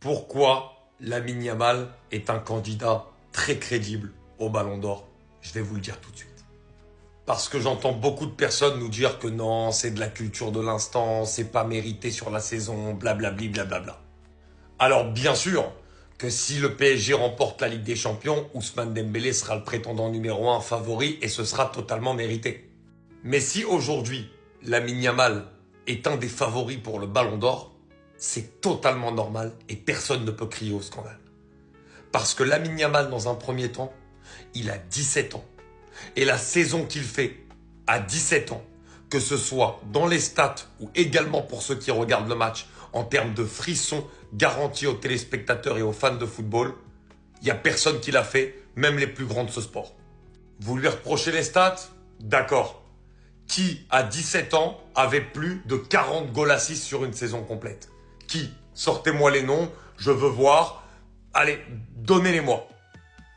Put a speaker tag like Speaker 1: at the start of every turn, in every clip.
Speaker 1: Pourquoi Lamine Yamal est un candidat très crédible au Ballon d'Or? Je vais vous le dire tout de suite. Parce que j'entends beaucoup de personnes nous dire que non, c'est de la culture de l'instant, c'est pas mérité sur la saison, blablabli, blablabla. Alors bien sûr que si le PSG remporte la Ligue des Champions, Ousmane Dembélé sera le prétendant numéro 1 favori et ce sera totalement mérité. Mais si aujourd'hui, Lamine Yamal est un des favoris pour le Ballon d'Or, c'est totalement normal et personne ne peut crier au scandale. Parce que Lamine Yamal, dans un premier temps, il a 17 ans. Et la saison qu'il fait à 17 ans, que ce soit dans les stats ou également pour ceux qui regardent le match, en termes de frissons garantis aux téléspectateurs et aux fans de football, il n'y a personne qui l'a fait, même les plus grands de ce sport. Vous lui reprochez les stats? D'accord. Qui, à 17 ans, avait plus de 40 goals assists sur une saison complète? Qui? Sortez-moi les noms, je veux voir. Allez, donnez-les-moi.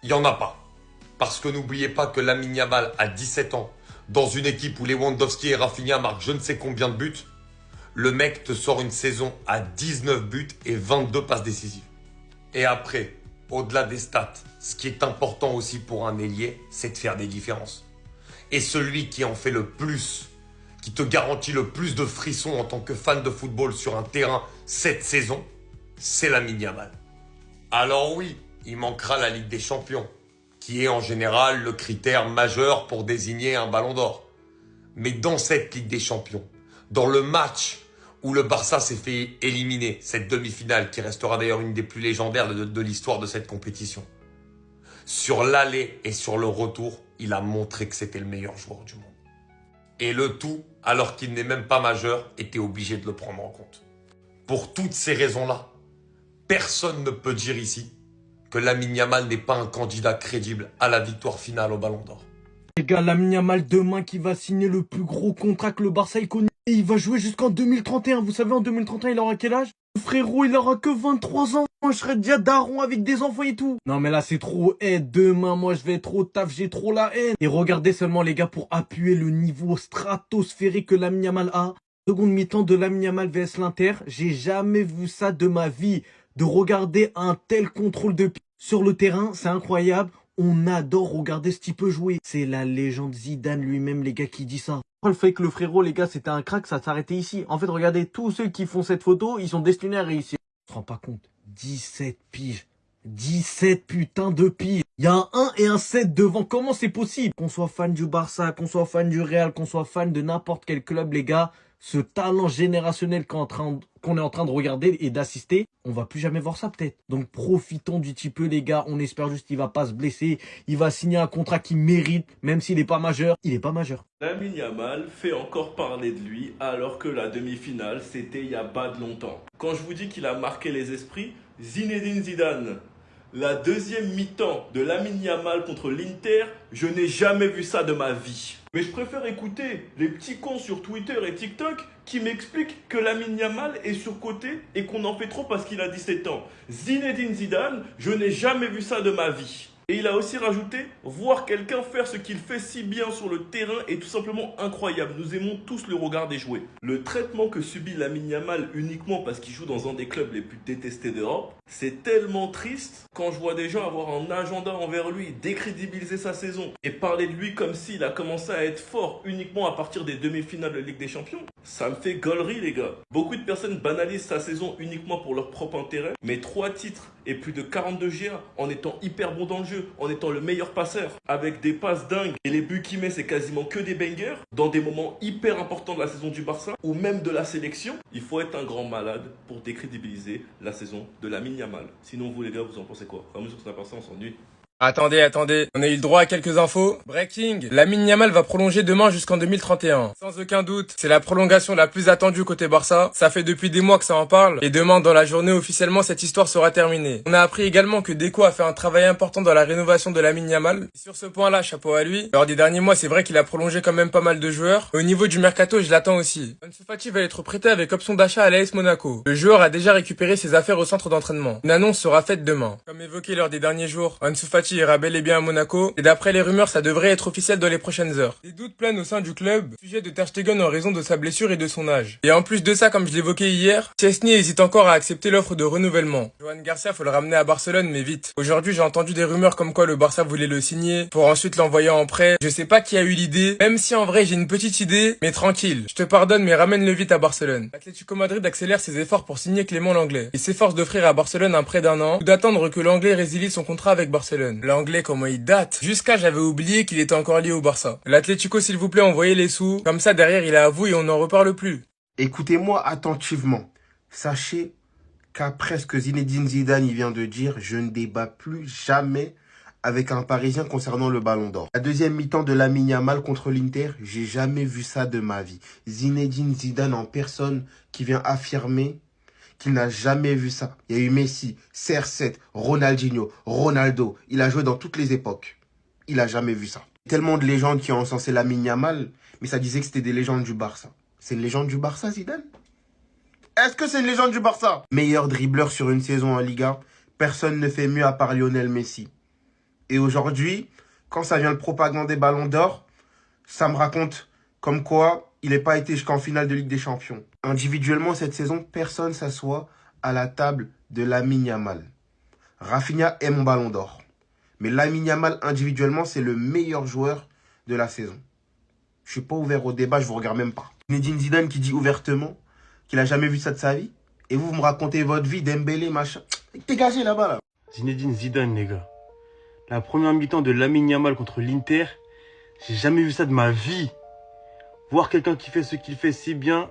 Speaker 1: Il n'y en a pas. Parce que n'oubliez pas que Lamine Yamal, à 17 ans, dans une équipe où Lewandowski et Rafinha marquent je ne sais combien de buts, le mec te sort une saison à 19 buts et 22 passes décisives. Et après, au-delà des stats, ce qui est important aussi pour un ailier, c'est de faire des différences. Et celui qui en fait le plus, qui te garantit le plus de frissons en tant que fan de football sur un terrain cette saison, c'est Lamine Yamal. Alors oui, il manquera la Ligue des Champions, qui est en général le critère majeur pour désigner un Ballon d'Or. Mais dans cette Ligue des Champions, dans le match où le Barça s'est fait éliminer, cette demi-finale qui restera d'ailleurs une des plus légendaires de l'histoire de cette compétition, sur l'aller et sur le retour, il a montré que c'était le meilleur joueur du monde. Et le tout, alors qu'il n'est même pas majeur, était obligé de le prendre en compte. Pour toutes ces raisons-là, personne ne peut dire ici que Lamine Yamal n'est pas un candidat crédible à la victoire finale au Ballon d'Or.
Speaker 2: Les gars, Lamine Yamal demain qui va signer le plus gros contrat que le Barça ait connu. Et il va jouer jusqu'en 2031. Vous savez, en 2031, il aura quel âge? Le frérot, il aura que 23 ans. Moi, je serais déjà daron avec des enfants et tout. Non, mais là, c'est trop. Demain, moi, je vais être au taf. J'ai trop la haine. Et regardez seulement, les gars, pour appuyer le niveau stratosphérique que Lamine Yamal a. Seconde mi-temps de Lamine Yamal vs l'Inter. J'ai jamais vu ça de ma vie. De regarder un tel contrôle de pied sur le terrain, c'est incroyable. On adore regarder ce type jouer. C'est la légende Zidane lui-même, les gars, qui dit ça. Le fait que le frérot, les gars, c'était un crack, ça s'arrêtait ici. En fait, regardez, tous ceux qui font cette photo, ils sont destinés à réussir. On se rend pas compte. 17 piges. 17 putains de piges. Il y a un 1 et un 7 devant. Comment c'est possible? Qu'on soit fan du Barça, qu'on soit fan du Real, qu'on soit fan de n'importe quel club, les gars, ce talent générationnel qu'on est en train de regarder et d'assister, on va plus jamais voir ça peut-être. Donc profitons du petit peu, les gars. On espère juste qu'il va pas se blesser. Il va signer un contrat qu'il mérite, même s'il est pas majeur. Il est pas majeur.
Speaker 3: Lamine Yamal fait encore parler de lui alors que la demi-finale c'était il y a pas de longtemps. Quand je vous dis qu'il a marqué les esprits, Zinedine Zidane, la deuxième mi-temps de Lamine Yamal contre l'Inter, je n'ai jamais vu ça de ma vie. Mais je préfère écouter les petits cons sur Twitter et TikTok qui m'expliquent que Lamine Yamal est surcoté et qu'on en fait trop parce qu'il a 17 ans. Zinedine Zidane, je n'ai jamais vu ça de ma vie. Et il a aussi rajouté, voir quelqu'un faire ce qu'il fait si bien sur le terrain est tout simplement incroyable. Nous aimons tous le regarder jouer. Le traitement que subit Lamine Yamal uniquement parce qu'il joue dans un des clubs les plus détestés d'Europe, c'est tellement triste quand je vois des gens avoir un agenda envers lui, décrédibiliser sa saison et parler de lui comme s'il a commencé à être fort uniquement à partir des demi-finales de Ligue des Champions. Ça me fait gaulerie, les gars. Beaucoup de personnes banalisent sa saison uniquement pour leur propre intérêt, mais 3 titres et plus de 42 GA en étant hyper bon dans le jeu, en étant le meilleur passeur, avec des passes dingues et les buts qu'il met c'est quasiment que des bangers, dans des moments hyper importants de la saison du Barça ou même de la sélection, il faut être un grand malade pour décrédibiliser la saison de Lamine Yamal. Sinon vous les gars, vous en pensez quoi? Enfin, sur ça, on s'ennuie.
Speaker 4: Attendez, on a eu le droit à quelques infos. Breaking, Lamine Yamal va prolonger demain jusqu'en 2031. Sans aucun doute, c'est la prolongation la plus attendue côté Barça. Ça fait depuis des mois que ça en parle. Et demain, dans la journée, officiellement, cette histoire sera terminée. On a appris également que Deco a fait un travail important dans la rénovation de Lamine Yamal. Et sur ce point-là, chapeau à lui. Lors des derniers mois, c'est vrai qu'il a prolongé quand même pas mal de joueurs. Au niveau du mercato, je l'attends aussi. Ansu Fati va être prêté avec option d'achat à l'AS Monaco. Le joueur a déjà récupéré ses affaires au centre d'entraînement. Une annonce sera faite demain. Comme évoqué lors des derniers jours, Ansu Fati Messi ira bel et bien à Monaco, et d'après les rumeurs, ça devrait être officiel dans les prochaines heures. Des doutes planent au sein du club, au sujet de Ter Stegen en raison de sa blessure et de son âge. Et en plus de ça, comme je l'évoquais hier, Chesney hésite encore à accepter l'offre de renouvellement. Johan Garcia, faut le ramener à Barcelone, mais vite. Aujourd'hui, j'ai entendu des rumeurs comme quoi le Barça voulait le signer, pour ensuite l'envoyer en prêt. Je sais pas qui a eu l'idée, même si en vrai j'ai une petite idée, mais tranquille. Je te pardonne, mais ramène-le vite à Barcelone. L'Atlético Madrid accélère ses efforts pour signer Clément Lenglet. Il s'efforce d'offrir à Barcelone un prêt d'1 an, ou d'attendre que Lenglet résilie son contrat avec Barcelone. Lenglet, comment il date? Jusqu'à j'avais oublié qu'il était encore lié au Barça. L'Atlético, s'il vous plaît, envoyez les sous. Comme ça, derrière, il a avoué et on n'en reparle plus.
Speaker 5: Écoutez-moi attentivement. Sachez qu'après ce que Zinedine Zidane il vient de dire, je ne débat plus jamais avec un Parisien concernant le Ballon d'Or. La deuxième mi-temps de Lamine Yamal contre l'Inter, j'ai jamais vu ça de ma vie. Zinedine Zidane en personne qui vient affirmer qu'il n'a jamais vu ça. Il y a eu Messi, CR7, Ronaldinho, Ronaldo. Il a joué dans toutes les époques. Il a jamais vu ça. Tellement de légendes qui ont encensé Lamine Yamal, mais ça disait que c'était des légendes du Barça. C'est une légende du Barça, Zidane? Est-ce que c'est une légende du Barça? Meilleur dribbleur sur une saison en Liga, personne ne fait mieux à part Lionel Messi. Et aujourd'hui, quand ça vient le propagande des Ballons d'Or, ça me raconte comme quoi il n'est pas été jusqu'en finale de Ligue des Champions. Individuellement, cette saison, personne s'assoit à la table de Lamine Yamal. Rafinha est mon Ballon d'Or. Mais Lamine Yamal, individuellement, c'est le meilleur joueur de la saison. Je suis pas ouvert au débat, je vous regarde même pas. Zinedine Zidane qui dit ouvertement qu'il a jamais vu ça de sa vie. Et vous me racontez votre vie, Dembélé, machin. Dégagez là-bas, là.
Speaker 6: Zinedine Zidane, les gars. La première mi-temps de Lamine Yamal contre l'Inter, j'ai jamais vu ça de ma vie. Voir quelqu'un qui fait ce qu'il fait si bien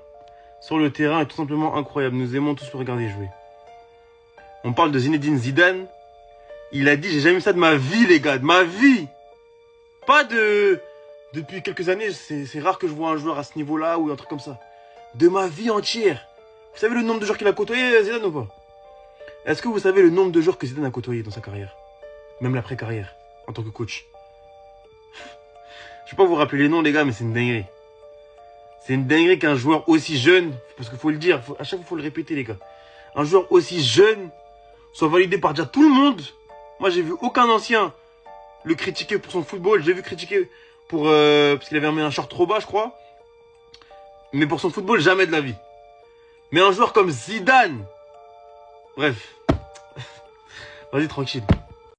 Speaker 6: sur le terrain est tout simplement incroyable. Nous aimons tous le regarder jouer. On parle de Zinedine Zidane. Il a dit, j'ai jamais vu ça de ma vie, les gars, de ma vie. Pas de... Depuis quelques années, c'est rare que je vois un joueur à ce niveau-là ou un truc comme ça. De ma vie entière. Vous savez le nombre de joueurs qu'il a côtoyé, Zidane, ou pas? Est-ce que vous savez le nombre de joueurs que Zidane a côtoyé dans sa carrière? Même l'après-carrière, en tant que coach. Je vais pas vous rappeler les noms, les gars, mais c'est une dinguerie. C'est une dinguerie qu'un joueur aussi jeune, parce qu'il faut le dire, à chaque fois il faut le répéter, les gars. Un joueur aussi jeune soit validé par déjà tout le monde. Moi, j'ai vu aucun ancien le critiquer pour son football. J'ai vu critiquer pour parce qu'il avait mis un short trop bas, je crois. Mais pour son football, jamais de la vie. Mais un joueur comme Zidane, bref. Vas-y, tranquille.